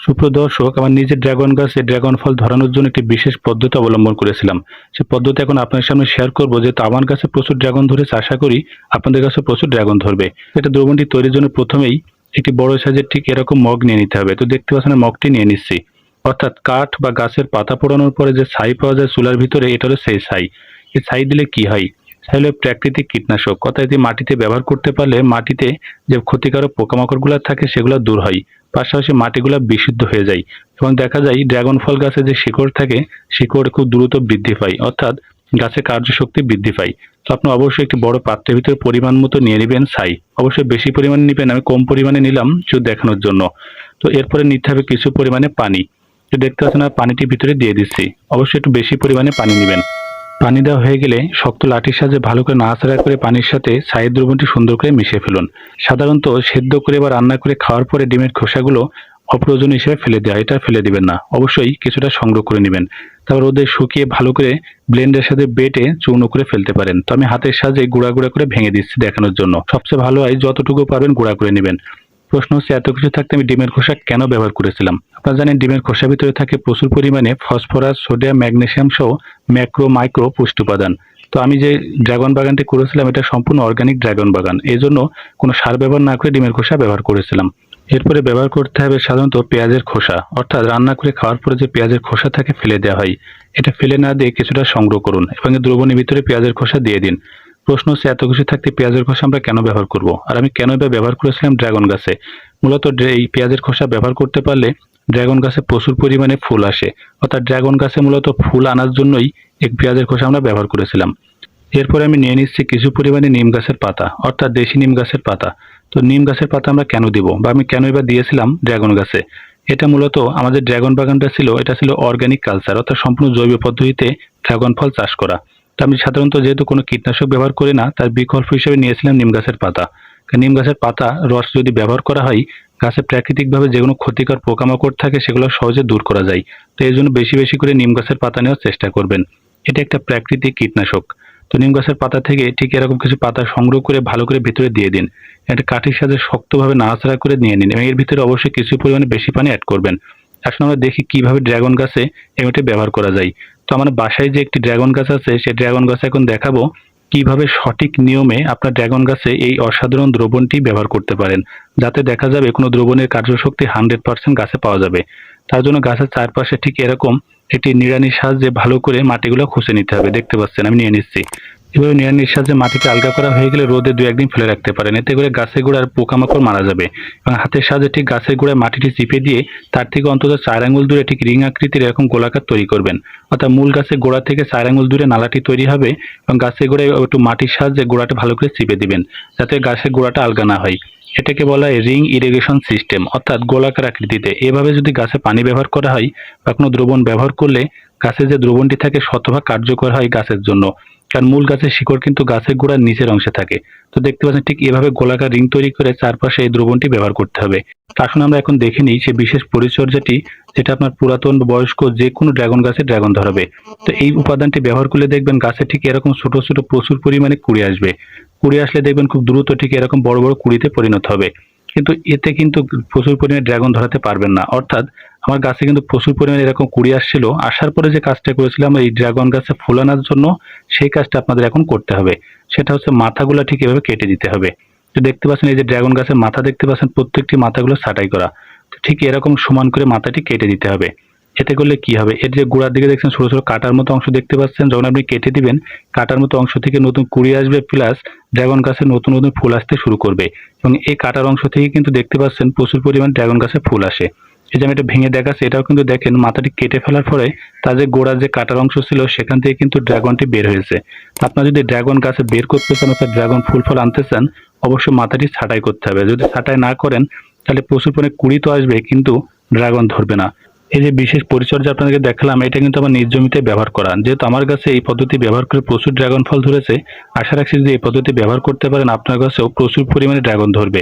সুপ্রিয় দর্শক, আমার নিজের ড্রাগন গাছে ড্রাগন ফল ধরানোর জন্য একটি বিশেষ পদ্ধতি অবলম্বন করেছিলাম। সেই পদ্ধতি এখন আপনার সামনে শেয়ার করব, যেহেতু আমার কাছে প্রচুর ড্রাগন ধরেছে, আশা করি আপনাদের কাছে প্রচুর ড্রাগন ধরবে। এটা দ্রবণটি তৈরির জন্য প্রথমেই একটি বড় সাইজের ঠিক এরকম মগ নিয়ে নিতে হবে। তো দেখতে পাচ্ছেন মগটি নিয়ে নিচ্ছি। অর্থাৎ কাঠ বা গাছের পাতা পোড়ানোর পরে যে ছাই পাওয়া যায় চুলার ভিতরে, এটা হলো সেই ছাই। এই ছাই দিলে কি হয়? ছাই হলো প্রাকৃতিক কীটনাশক। অর্থাৎ এটি মাটিতে ব্যবহার করতে পারলে মাটিতে যে ক্ষতিকারক পোকামাকড়গুলো থাকে সেগুলো দূর হয়। পাশাপাশি মাটিগুলো বিশুদ্ধ হয়ে যায় এবং দেখা যায় ড্রাগন ফল গাছে যে শিকড় থাকে, শিকড় খুব দ্রুত বৃদ্ধি পায়, অর্থাৎ গাছের কার্যশক্তি বৃদ্ধি পায়। তো আপনি অবশ্যই একটি বড় পাত্রের ভিতরে পরিমাণ মতো নিয়ে নেবেন ছাই। অবশ্যই বেশি পরিমাণে নেবেন, আমি কম পরিমাণে নিলাম শুধু দেখানোর জন্য। তো এরপরে নিতে হবে কিছু পরিমাণে পানি। তো দেখতে পাচ্ছেন পানিটি ভিতরে দিয়ে দিচ্ছি। অবশ্যই একটু বেশি পরিমাণে পানি নেবেন। পানি দেওয়া হয়ে গেলে শক্ত লাঠির সাহায্যে ভালো করে নাড়াচাড়া করে পানির সাথে ছাইয়ের দ্রবণটি সুন্দর করে মিশিয়ে ফেলুন। সাধারণত সেদ্ধ করে বা রান্না করে খাওয়ার পরে ডিমের খোসাগুলো অপ্রয়োজনীয় হিসেবে ফেলে দেওয়া, এটা ফেলে দিবেন না। অবশ্যই কিছুটা সংগ্রহ করে নেবেন। তারপর রোদে শুকিয়ে ভালো করে ব্লেন্ডের সাথে বেটে চূর্ণ করে ফেলতে পারেন। তো আমি হাতের সাহায্যে গুঁড়া গুঁড়া করে ভেঙে দিচ্ছি দেখানোর জন্য। সবচেয়ে ভালো হয় যতটুকু পারবেন গুঁড়া করে নেবেন। প্রশ্ন হচ্ছে, এত কিছু থাকতে আমি ডিমের খোসা কেন ব্যবহার করেছিলাম? আপনারা জানেন ডিমের খোসার ভিতরে থাকে প্রচুর পরিমাণে ফসফরাস, সোডিয়াম, ম্যাগনেসিয়াম সহ ম্যাক্রো মাইক্রো পুষ্টি উপাদান। তো আমি যে ড্রাগন বাগানটি করেছিলাম এটা সম্পূর্ণ অর্গানিক ড্রাগন বাগান, এই জন্য কোনো সার ব্যবহার না করে ডিমের খোসা ব্যবহার করেছিলাম। এরপরে ব্যবহার করতে হবে সাধারণত পেঁয়াজের খোসা, অর্থাৎ রান্না করে খাওয়ার পরে যে পেঁয়াজের খোসা থাকে ফেলে দেওয়া হয়, এটা ফেলে না দিয়ে কিছুটা সংগ্রহ করুন এবং এই দ্রবণের ভিতরে পেঁয়াজের খোসা দিয়ে দিন। প্রশ্ন হচ্ছে, এত কিছু থাকতে পেঁয়াজের খোসা আমরা কেন ব্যবহার করব? আর আমি কেন এটা ব্যবহার করেছিলাম ড্রাগন গাছে? মূলত এই পেঁয়াজের খোসা ব্যবহার করতে পারলে ড্রাগন গাছে প্রচুর পরিমাণে ফুল আসে। অর্থাৎ ড্রাগন গাছে মূলত ফুল আনার জন্যই এই পেঁয়াজের খোসা আমরা ব্যবহার করেছিলাম। এরপরে আমি নিয়ে নিচ্ছি কিছু পরিমাণে নিম গাছের পাতা, অর্থাৎ দেশি নিম গাছের পাতা। তো নিম গাছের পাতা আমরা কেন দিব বা আমি কেন এবার দিয়েছিলাম ড্রাগন গাছে? এটা মূলত আমাদের ড্রাগন বাগানটা ছিল, এটা ছিল অর্গানিক কালচার, অর্থাৎ সম্পূর্ণ জৈব পদ্ধতিতে ড্রাগন ফল চাষ করা। তো আমি সাধারণত যেহেতু কোনো কীটনাশক ব্যবহার করি না, তার বিকল্প হিসেবে নিয়েছিলাম নিম গাছের পাতা। নিম গাছের পাতা রস যদি ব্যবহার করা হয়, গাছে প্রাকৃতিকভাবে যে কোনো ক্ষতিকর পোকামাকড় থাকে সেগুলো সহজে দূর করা যায়। তো এই জন্য বেশি বেশি করে নিম গাছের পাতা নেওয়ার চেষ্টা করবেন। এটা একটা প্রাকৃতিক কীটনাশক। তো নিম গাছের পাতা থেকে ঠিক এরকম কিছু পাতা সংগ্রহ করে ভালো করে ভিতরে দিয়ে দিন। একটা কাঠির সাথে শক্তভাবে নাড়াচাড়া করে নিয়ে নিন এবং এর ভিতরে অবশ্যই কিছু পরিমাণে বেশি পানি অ্যাড করবেন। এখন আমরা দেখি কিভাবে ড্রাগন গাছে এটি ব্যবহার করা যায়। তো আমার বাসায় যে একটি ড্রাগন গাছ আছে, সেই ড্রাগন গাছে এখন দেখাবো কিভাবে সঠিক নিয়মে আপনার ড্রাগন গাছে এই অসাধারণ দ্রবণটি ব্যবহার করতে পারেন, যাতে দেখা যাবে কোনো দ্রবণের কার্যশক্তি 100% গাছে পাওয়া যাবে। তার জন্য গাছের চারপাশে ঠিক এরকম একটি নিড়ানির সাহায্যে ভালো করে মাটিগুলো খুঁজে নিতে হবে। দেখতে পাচ্ছেন আমি নিয়ে নিচ্ছি। এভাবে নিড়ানির সাহায্যে মাটিকে আলগা করা হয়ে গেলে রোদে 2-1 দিন ফেলে রাখতে পারেন। এতে করে গাছের গোড়ার পোকামাকড় মারা যাবে এবং হাতের সাহায্যে ঠিক গাছের গোড়ায় মাটিটি চিপে দিয়ে তার থেকে অন্তত 4 আঙুল দূরে ঠিক রিং আকৃতির এরকম গোলাকার তৈরি করবেন। অর্থাৎ মূল গাছের গোড়া থেকে 4 আঙুল দূরে নালাটি তৈরি হবে এবং গাছের গোড়ায় একটু মাটির সাহায্যে গোড়াটা ভালো করে চিপে দিবেন, যাতে গাছের গোড়াটা আলগা না হয়। এটাকে বলা হয় রিং ইরিগেশন সিস্টেম, অর্থাৎ গোলাকার আকৃতিতে। এভাবে যদি গাছে পানি ব্যবহার করা হয় বা কোনো দ্রবণ ব্যবহার করলে গাছের যে দ্রবণটি থাকে শতভাগ কার্যকর হয় গাছের জন্য। কারণ মূল গাছের শিকড় কিন্তু গাছের গোড়ার নিচের অংশে থাকে। তো দেখতে পাচ্ছেন ঠিক এভাবে গোলাকার রিং তৈরি করে চারপাশে এই দ্রবণটি ব্যবহার করতে হবে। আসুন আমরা এখন দেখে নিই সে বিশেষ পরিচর্যাটি, যেটা আপনার পুরাতন বয়স্ক যে কোনো ড্রাগন গাছে ড্রাগন ধরাবে। তো এই উপাদানটি ব্যবহার করলে দেখবেন গাছে ঠিক এরকম ছোট ছোট প্রচুর পরিমাণে কুড়ি আসবে। কুড়ি আসলে দেখবেন খুব দ্রুত ঠিক এরকম বড় বড় কুড়িতে পরিণত হবে। কিন্তু এতে কিন্তু প্রচুর পরিমাণে ড্রাগন ধরাতে পারবেন না। অর্থাৎ আমার গাছে কিন্তু প্রচুর পরিমাণে এরকম কুড়ি আসছিল, আসার পরে যে কাজটা করেছিলাম এই ড্রাগন গাছে ফুল আনার জন্য, সেই কাজটা আপনাদের এখন করতে হবে। সেটা হচ্ছে মাথাগুলো ঠিক এভাবে কেটে দিতে হবে। তো দেখতে পাচ্ছেন এই যে ড্রাগন গাছের মাথা দেখতে পাচ্ছেন, প্রত্যেকটি মাথাগুলো ছাঁটাই করা। তো ঠিক এরকম সমান করে মাথাটি কেটে দিতে হবে। এতে করলে কি হবে, এর যে গোড়ার দিকে দেখছেন ছোট ছোট কাটার মতো অংশ দেখতে পাচ্ছেন, যখন আপনি কেটে দিবেন কাটার মতো অংশ থেকে নতুন কুড়ি আসবে, প্লাস ড্রাগন গাছে নতুন নতুন ফুল আসতে শুরু করবে। এবং এই কাটার অংশ থেকে কিন্তু দেখতে পাচ্ছেন প্রচুর পরিমাণ ড্রাগন গাছে ফুল আসে। এই যে আমি এটা ভেঙে দেখাচ্ছি, এটাও কিন্তু দেখেন মাথাটি কেটে ফেলার পরে তার যে গোড়ার যে কাটার অংশ ছিল সেখান থেকে কিন্তু ড্রাগনটি বের হয়েছে। আপনার যদি ড্রাগন গাছে বের করতে চান অর্থাৎ ড্রাগন ফুল ফল আনতে চান, অবশ্যই মাথাটি ছাঁটাই করতে হবে। যদি ছাঁটাই না করেন তাহলে প্রচুর পরিমাণে কুড়ি তো আসবে কিন্তু ড্রাগন ধরবে না। এই যে বিশেষ পরিচর্যা আপনাদেরকে দেখালাম, এটা কিন্তু আমার নিজ জমিতে ব্যবহার করা। যেহেতু আমার কাছে এই পদ্ধতি ব্যবহার করে প্রচুর ড্রাগন ফল ধরেছে, আশা রাখছি যদি এই পদ্ধতি ব্যবহার করতে পারেন আপনার কাছেও প্রচুর পরিমাণে ড্রাগন ধরবে।